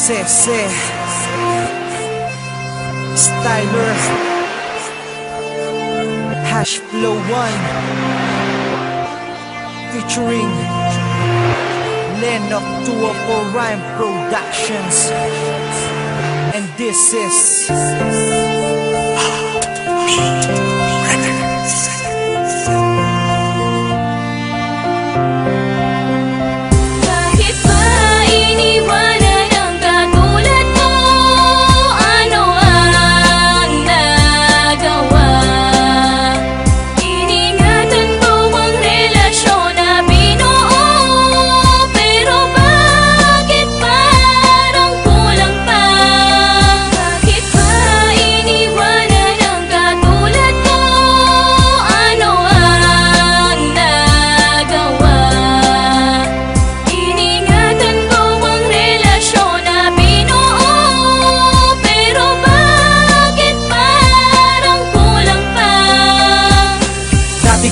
Sese Styler Hash Flow 1 featuring Lennox 204 Rhyme Productions, and this is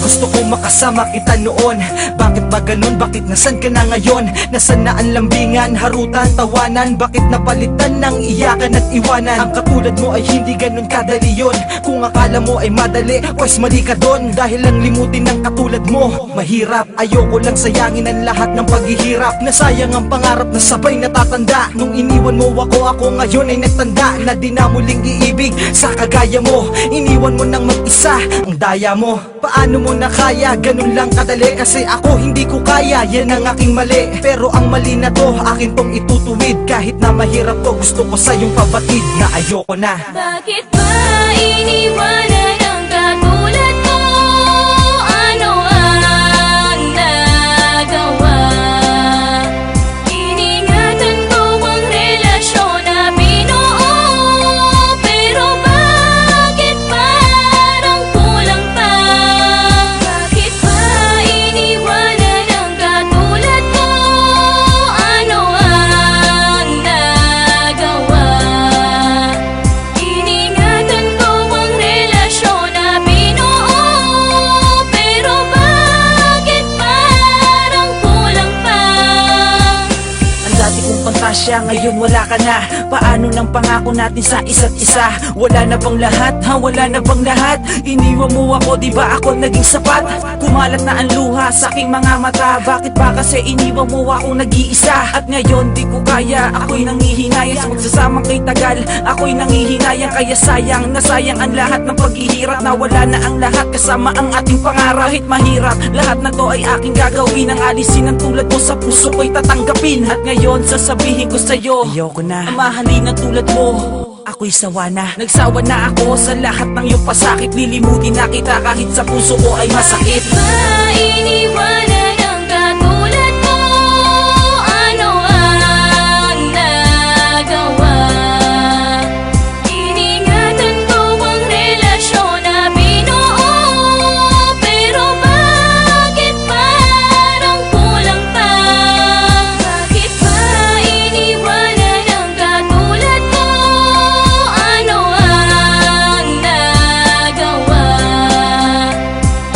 gusto ko makasama kita noon. Bakit ba ganun? Bakit nasan ka na ngayon? Nasan na ang lambingan, harutan, tawanan? Bakit napalitan ng iyakan at iwanan? Ang katulad mo ay hindi ganun kadali yun. Kung akala mo ay madali, pues mali ka doon. Dahil lang limutin ng katulad mo mahirap. Ayoko lang sayangin ang lahat ng paghihirap. Nasayang ang pangarap na sabay natatanda. Nung iniwan mo ako ngayon ay nagtanda. Na di na muling iibig sa kagaya mo. Iniwan mo nang mag-isa ang daya mo. Paano mo na kaya? Ganun lang kadali. Kasi ako hindi ko kaya, yan ang aking mali. Pero ang mali na to, akin tong itutuwid. Kahit na mahirap to, gusto ko sa'yong pabatid na ayoko na. Bakit ba iniwanan ang katulad mo? Ano ang nagawa? Iningatan ko ang relasyon na binuo. Pero bakit parang kulang pa? Bakit ba iniwanan ang katulad mo? Ano ang nagawa? Iningatan ko ang relasyon na binuo. Pero bakit parang kulang pa? Ang dati kong pantasya, ngayon wala ka na. Paano ng pangako natin sa isa't isa? Wala na bang lahat? Ha? Wala na bang lahat? Iniwan mo ako, di ba ako naging sapat? Kumalat na ang luha sa aking mga mata. Bakit ba kasi iniwan mo ako nag-iisa? At ngayon di ko kaya, ako'y nangihinayang sa magsasamang kay tagal. Ako'y nangihinayang kaya sayang, nasayang ang lahat ng paghihirap. Nawala na ang lahat kasama ang ating pangarap. Kahit mahirap, lahat na to ay aking gagawin. Ang alisin ng tulad mo sa puso ko'y tatanggapin. At ngayon sasabihin ko sa'yo, ayoko na mahalin ng tulad mo. Ako'y sawa na. Nagsawa na ako sa lahat ng iyong pasakit. Lilimutin na kita kahit sa puso ko ay masakit. Bakit ba iniwanan ang katulad mo? Ano ang nagawa? Iningatan ko ang relasyon na binuo. Pero bakit parang kulang pa? Bakit ba iniwanan ang katulad mo? Ano ang nagawa?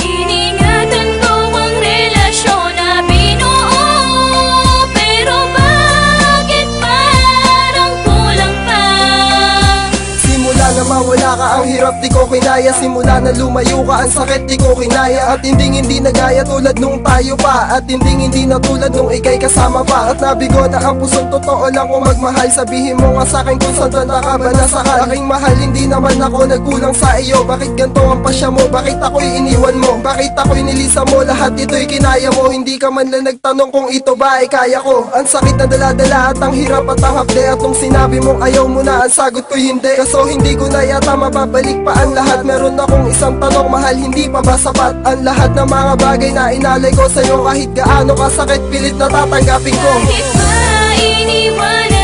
Iningatan ko ang relasyon na binuo. Pero bakit parang kulang pa? Simula na mawala ka, ang hirap di ko kinaya. Simula na lumayo ka, ang sakit di ko kinaya. At hindi nagaya tulad nung tayo pa. At hindi na tulad nung ikay kasama pa. At nabigo na ang pusong totoo lang kung magmahal. Sabihin mo nga sa'kin kung saan tanda ka ba nasakal. Aking mahal, hindi naman ako nagkulang sa iyo. Bakit ganito ang pasya mo? Bakit ako'y iniwan mo? Bakit ako'y nilisa mo? Lahat ito'y kinaya mo. Hindi ka man lang nagtanong kung ito ba ay kaya ko. Ang sakit na daladala at ang hirap at ang hapde. At nung sinabi mong ayaw mo na, ang sagot ko'y hindi. Kaso hindi ko na yata mababalik pa ang lahat. Meron akong isang tanong, mahal, hindi pa ba sapat? Ang lahat ng mga bagay na inalay ko sa'yo. Kahit gaano kasakit, pilit na tatanggapin ko. Bakit ba iniwanan